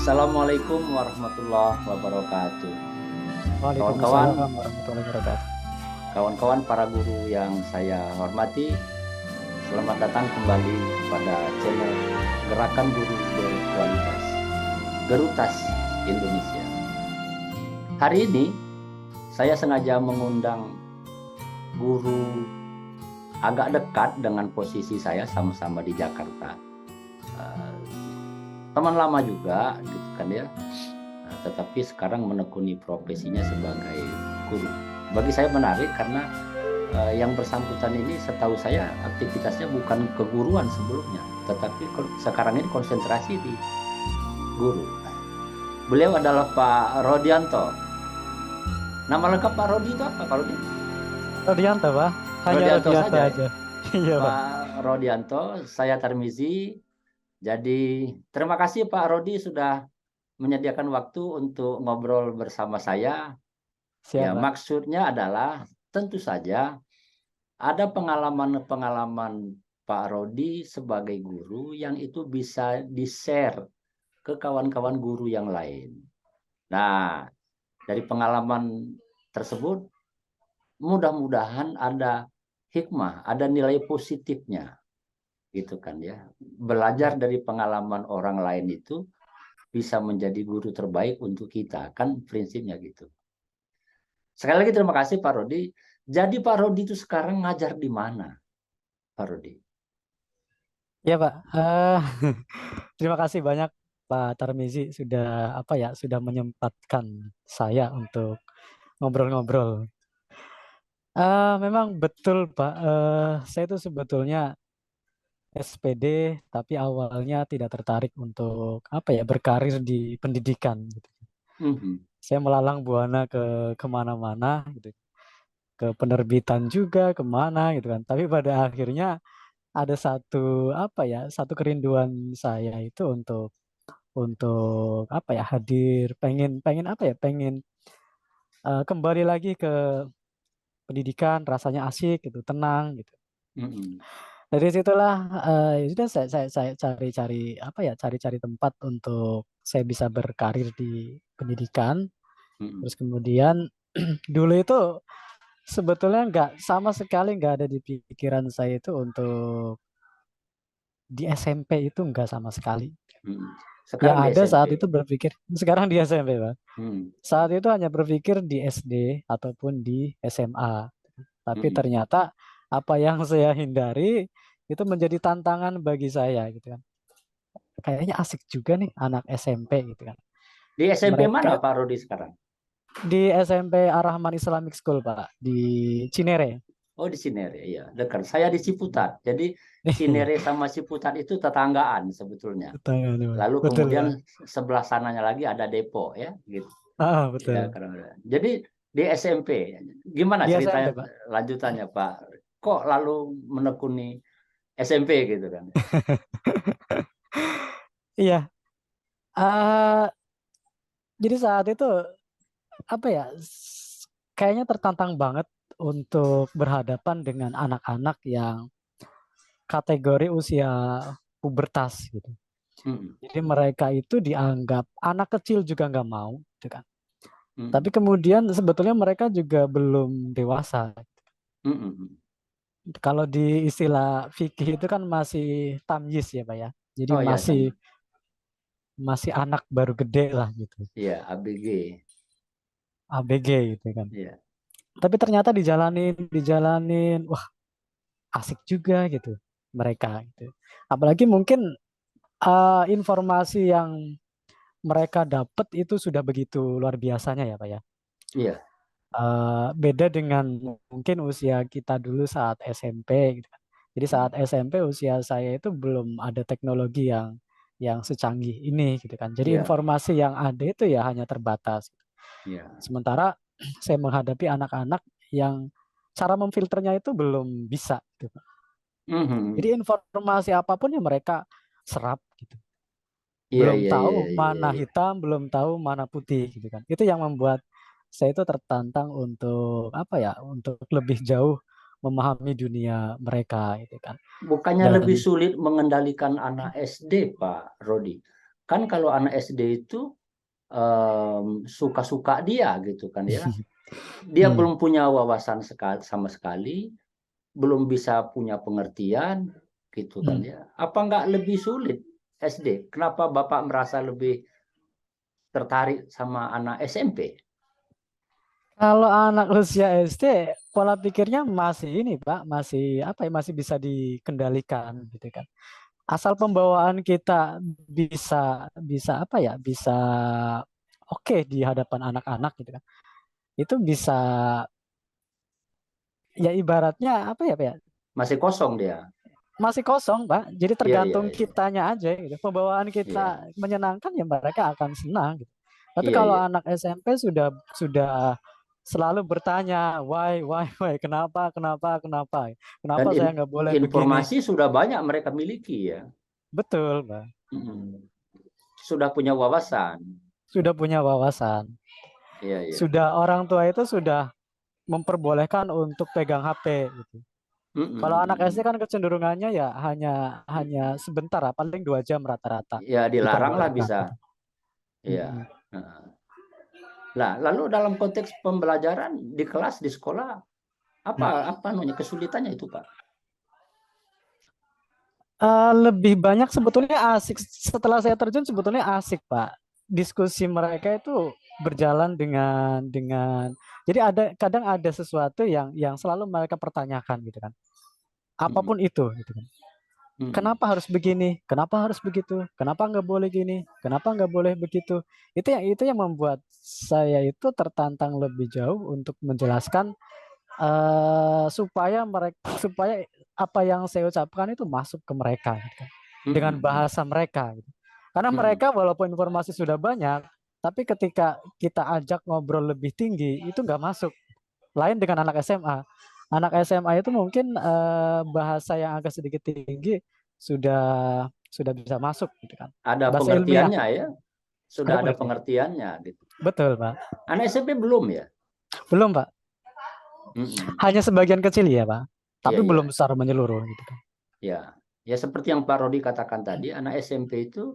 Assalamualaikum warahmatullahi wabarakatuh. Waalaikumsalam Kawan-kawan, warahmatullahi wabarakatuh. kawan-kawan para guru yang saya hormati, selamat datang kembali pada channel Gerakan Guru Berkualitas, Gerutas Indonesia. Hari ini saya sengaja mengundang guru agak dekat dengan posisi saya, sama-sama di Jakarta. Teman lama juga, gitu kan ya. Tetapi sekarang menekuni profesinya sebagai guru. Bagi saya menarik karena yang bersangkutan ini setahu saya aktivitasnya bukan keguruan sebelumnya, tetapi sekarang ini konsentrasi di guru. Beliau adalah Pak Rodianto. Nama lengkap Pak Rodi itu apa, Pak Rodi? Rodianto, Pak. Hanya Rodianto Rodianto saja. aja. Iya, Pak. Pak Rodianto, saya Tarmizi. Jadi terima kasih Pak Rodi sudah menyediakan waktu untuk ngobrol bersama saya. Siap, Ya, Pak. maksudnya adalah tentu saja ada pengalaman-pengalaman Pak Rodi sebagai guru yang itu bisa di-share ke kawan-kawan guru yang lain. Nah, dari pengalaman tersebut mudah-mudahan ada hikmah, ada nilai positifnya. Gitu kan ya. Belajar dari pengalaman orang lain itu bisa menjadi guru terbaik untuk kita, kan prinsipnya gitu. Sekali lagi terima kasih Pak Rodi. Jadi Pak Rodi itu sekarang ngajar di mana, Pak Rodi? Iya, Pak. Terima kasih banyak Pak Tarmizi sudah sudah menyempatkan saya untuk ngobrol-ngobrol. Memang betul, Pak. Saya itu sebetulnya SPD, tapi awalnya tidak tertarik untuk berkarir di pendidikan, gitu. Saya melalang buana ke kemana-mana, gitu, ke penerbitan juga kemana, gitu kan. Tapi pada akhirnya ada satu kerinduan saya itu untuk hadir, pengen kembali lagi ke pendidikan, rasanya asik gitu, tenang gitu. Dari situlah ya sudah saya cari-cari tempat untuk saya bisa berkarir di pendidikan. Terus kemudian dulu itu sebetulnya sama sekali nggak ada di pikiran saya itu untuk di SMP, itu nggak sama sekali. Yang Sekarang di ada saat SMP. itu berpikir, sekarang di SMP, Pak. Saat itu hanya berpikir di SD ataupun di SMA. Tapi ternyata apa yang saya hindari itu menjadi tantangan bagi saya, gitu kan. Kayaknya asik juga nih anak SMP, gitu kan. Di SMP mana Mereka Pak Rodi sekarang? di SMP Ar-Rahman Islamic School, Pak, di Cinere. Oh, di Cinere, ya dekat. Saya di Ciputat. Jadi Cinere sama Ciputat itu tetanggaan sebetulnya. Tetangga nih, Pak. Lalu Betul, kemudian Pak. sebelah sananya lagi ada Depok ya, gitu. Ya, Betul. jadi di SMP, gimana Di SMP, ceritanya Pak. lanjutannya Pak? Kok lalu menekuni SMP gitu kan? Iya. eh jadi saat itu kayaknya tertantang banget untuk berhadapan dengan anak-anak yang kategori usia pubertas gitu. Jadi mereka itu dianggap anak kecil juga nggak mau, gitu kan. Tapi kemudian sebetulnya mereka juga belum dewasa. Kalau di istilah fikih itu kan masih tamyiz ya, Pak ya. Jadi Oh ya, masih anak baru gede lah gitu. iya, ABG. ABG gitu kan. Iya. Tapi ternyata dijalanin, wah asik juga gitu mereka gitu. Apalagi mungkin informasi yang mereka dapat itu sudah begitu luar biasanya ya, Pak ya. Iya. Beda dengan mungkin usia kita dulu saat SMP gitu kan. Jadi saat SMP usia saya itu belum ada teknologi yang secanggih ini gitu kan. Jadi Iya, informasi yang ada itu ya hanya terbatas. iya. Sementara saya menghadapi anak-anak yang cara memfilternya itu belum bisa gitu, Pak. Jadi Mhm. informasi apapun yang mereka serap gitu. Iya, Belum iya, iya, tahu iya, mana iya. hitam, belum tahu mana putih gitu kan. Itu yang membuat saya itu tertantang untuk apa ya, untuk lebih jauh memahami dunia mereka gitu kan. Bukannya lebih Dan sulit mengendalikan anak SD, Pak Rodi? Kan kalau anak SD itu suka-suka dia gitu kan ya. Dia hmm, belum punya wawasan sama sekali, belum bisa punya pengertian gitu kan hmm. ya. Apa nggak lebih sulit SD? Kenapa Bapak merasa lebih tertarik sama anak SMP? Kalau anak usia SD pola pikirnya masih ini Pak, masih apa ya, masih bisa dikendalikan gitu kan. Asal pembawaan kita bisa bisa apa ya, bisa oke di hadapan anak-anak gitu kan. Itu bisa ya ibaratnya apa ya Pak ya, Masih kosong dia. masih kosong, Pak. Jadi Iya, iya, tergantung iya. kitanya aja gitu. Pembawaan Iya, kita menyenangkan ya mereka akan senang gitu. Tapi iya, kalau iya. anak SMP sudah selalu bertanya, why, kenapa, Dan kenapa saya nggak boleh begini? informasi sudah banyak mereka miliki ya. Betul, Pak. Mm. Sudah punya wawasan. Sudah punya wawasan. Iya, iya. Sudah orang tua itu sudah memperbolehkan untuk pegang HP gitu. Mm, Kalau mm, anak mm, SD mm. kan kecenderungannya ya hanya hanya sebentar, paling 2 jam rata-rata Ya dilarang lah diperbolehkan bisa. gitu. Iya. Mm-mm. Nah, lah, lalu dalam konteks pembelajaran di kelas di sekolah apa namanya kesulitannya itu Pak? Lebih banyak sebetulnya asik. Setelah saya terjun sebetulnya asik, Pak. Diskusi mereka itu berjalan dengan jadi ada kadang ada sesuatu yang selalu mereka pertanyakan gitu kan. Mm, Apapun itu gitu kan. mm, Kenapa harus begini? Kenapa harus begitu? Kenapa nggak boleh gini? Kenapa nggak boleh begitu? Itu yang membuat saya itu tertantang lebih jauh untuk menjelaskan supaya apa yang saya ucapkan itu masuk ke mereka gitu kan. mm, Dengan mm, bahasa mereka gitu. Karena mm. mereka walaupun informasi sudah banyak, tapi ketika kita ajak ngobrol lebih tinggi itu nggak masuk. Lain dengan anak SMA. Anak SMA itu mungkin bahasa yang agak sedikit tinggi sudah bisa masuk gitu kan. Ada Bahasa ilmiah pengertiannya ya, sudah ada ada pengertian. pengertiannya gitu. Betul, Pak. Anak SMP belum ya? Belum, Pak. Mm, mm. Hanya sebagian kecil ya, Pak. Iya, Tapi iya, belum secara menyeluruh gitu kan. ya. Ya seperti yang Pak Rodi katakan tadi, anak SMP itu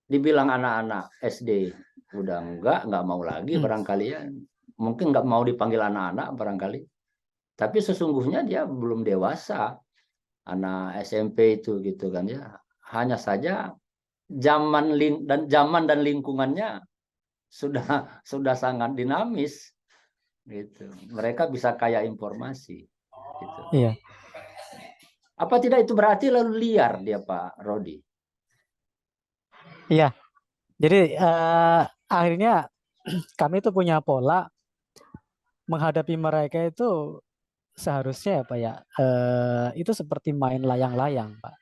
dibilang anak-anak SD udah nggak mau lagi Hmm. barangkali ya. Mungkin nggak mau dipanggil anak-anak barangkali. Tapi sesungguhnya dia belum dewasa, anak SMP itu gitu kan ya. Hanya saja zaman dan lingkungannya sudah sudah sangat dinamis gitu. Mereka bisa kaya informasi gitu. Iya. Apa tidak itu berarti lalu liar dia Pak Rodi? Iya. Jadi akhirnya kami tuh punya pola menghadapi mereka itu seharusnya apa ya? Itu seperti main layang-layang, Pak.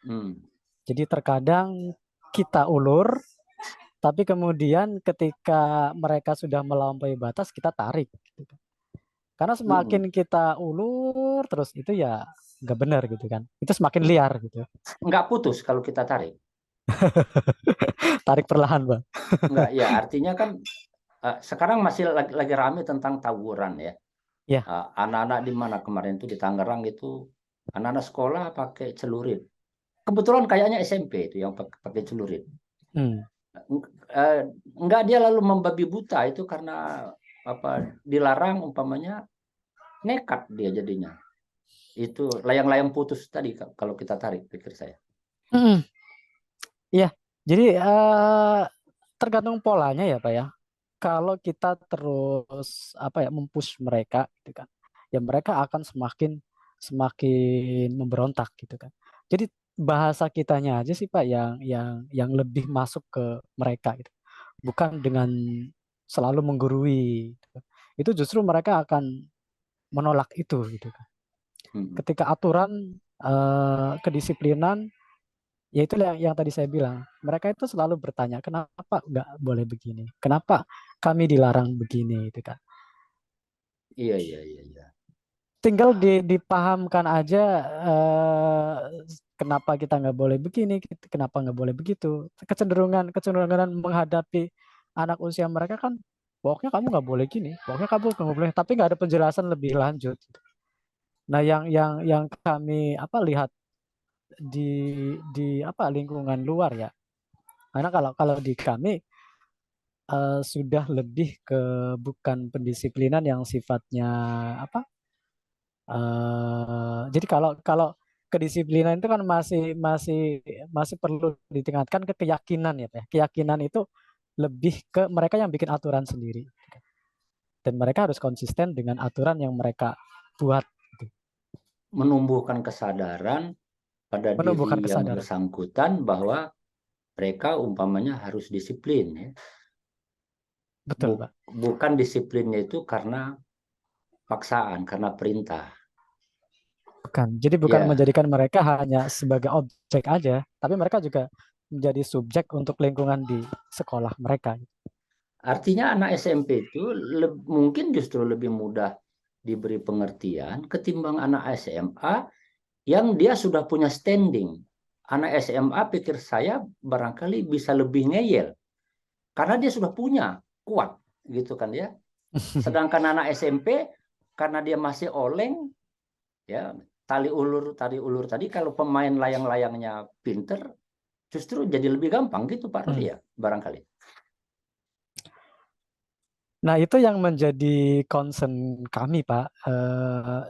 Hmm. Jadi terkadang kita ulur, tapi kemudian ketika mereka sudah melampaui batas kita tarik. Gitu. Karena Hmm. semakin kita ulur terus itu ya nggak benar gitu kan. Itu semakin liar gitu. Nggak putus kalau kita tarik. Tarik perlahan, Bang. Nggak, ya artinya kan sekarang masih lagi rame tentang tawuran ya. Ya. Anak-anak di mana kemarin itu di Tangerang itu anak-anak sekolah pakai celurit. Kebetulan kayaknya SMP itu yang pakai celurit. Hmm. Eh, Enggak dia lalu membabi buta itu karena apa dilarang umpamanya nekat dia jadinya. Itu layang-layang putus tadi kalau kita tarik pikir saya. Hmm. Iya. Jadi tergantung polanya ya, Pak ya. Kalau kita terus apa ya mempush mereka gitu kan. Ya mereka akan semakin semakin memberontak gitu kan. Jadi bahasa kitanya aja sih Pak yang lebih masuk ke mereka gitu. Bukan dengan selalu menggurui. Itu justru mereka akan menolak itu gitu kan. Ketika aturan kedisiplinan, ya itu yang tadi saya bilang, mereka itu selalu bertanya, kenapa nggak boleh begini, kenapa kami dilarang begini, gitu kan. Iya, iya, iya, iya. Tinggal dipahamkan aja kenapa kita nggak boleh begini, kenapa nggak boleh begitu. Kecenderungan menghadapi anak usia mereka kan, pokoknya kamu nggak boleh gini, pokoknya kamu nggak boleh, tapi nggak ada penjelasan lebih lanjut. Nah, yang kami lihat di lingkungan luar ya. Karena kalau di kami sudah lebih ke bukan pendisiplinan yang sifatnya jadi kalau kalau kedisiplinan itu kan masih perlu ditingkatkan ke keyakinan ya, Pak. Keyakinan itu lebih ke mereka yang bikin aturan sendiri. Dan mereka harus konsisten dengan aturan yang mereka buat. Menumbuhkan kesadaran pada Menumbuhkan diri yang kesadaran. bersangkutan bahwa mereka umpamanya harus disiplin ya. Betul, Pak. Bukan disiplinnya itu karena paksaan, karena perintah. Bukan. Jadi bukan Ya, menjadikan mereka hanya sebagai objek aja, tapi mereka juga menjadi subjek untuk lingkungan di sekolah mereka. artinya anak SMP itu mungkin justru lebih mudah diberi pengertian ketimbang anak SMA yang dia sudah punya standing. Anak SMA pikir saya barangkali bisa lebih ngeyel karena dia sudah punya kuat gitu kan ya. Sedangkan anak SMP karena dia masih oleng ya, tali ulur tadi kalau pemain layang-layangnya pinter justru jadi lebih gampang gitu Pak Rudi ya barangkali. Nah, itu yang menjadi concern kami, Pak.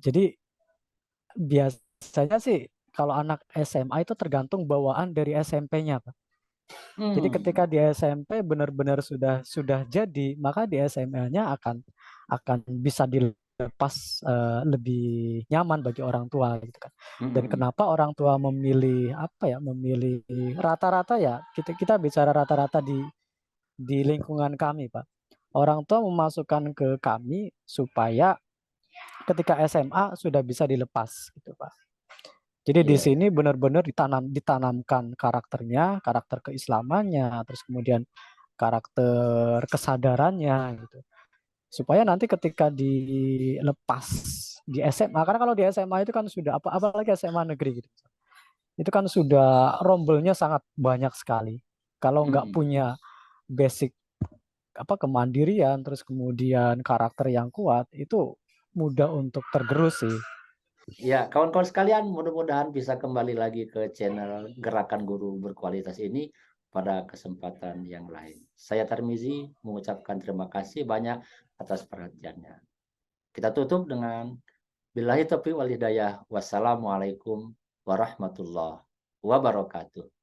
Jadi biasanya sih kalau anak SMA itu tergantung bawaan dari SMP-nya, Pak. Jadi ketika di SMP benar-benar sudah jadi, maka di SMA-nya akan bisa dilepas lebih nyaman bagi orang tua gitu kan. Dan kenapa orang tua memilih memilih rata-rata ya, kita bicara rata-rata di lingkungan kami, Pak. Orang tua memasukkan ke kami supaya ketika SMA sudah bisa dilepas gitu, Pak. Jadi di Iya, sini iya. benar-benar ditanamkan karakternya, karakter keislamannya, terus kemudian karakter kesadarannya gitu. Supaya nanti ketika dilepas di SMA, karena kalau di SMA itu kan sudah apalagi SMA negeri gitu. Itu kan sudah rombelnya sangat banyak sekali. Kalau nggak punya basic kemandirian, terus kemudian karakter yang kuat, itu mudah untuk tergerus sih. Ya, kawan-kawan sekalian, mudah-mudahan bisa kembali lagi ke channel Gerakan Guru Berkualitas ini pada kesempatan yang lain. Saya Tarmizi mengucapkan terima kasih banyak atas perhatiannya. Kita tutup dengan billahi taufiq wal hidayah. Wassalamualaikum warahmatullahi wabarakatuh.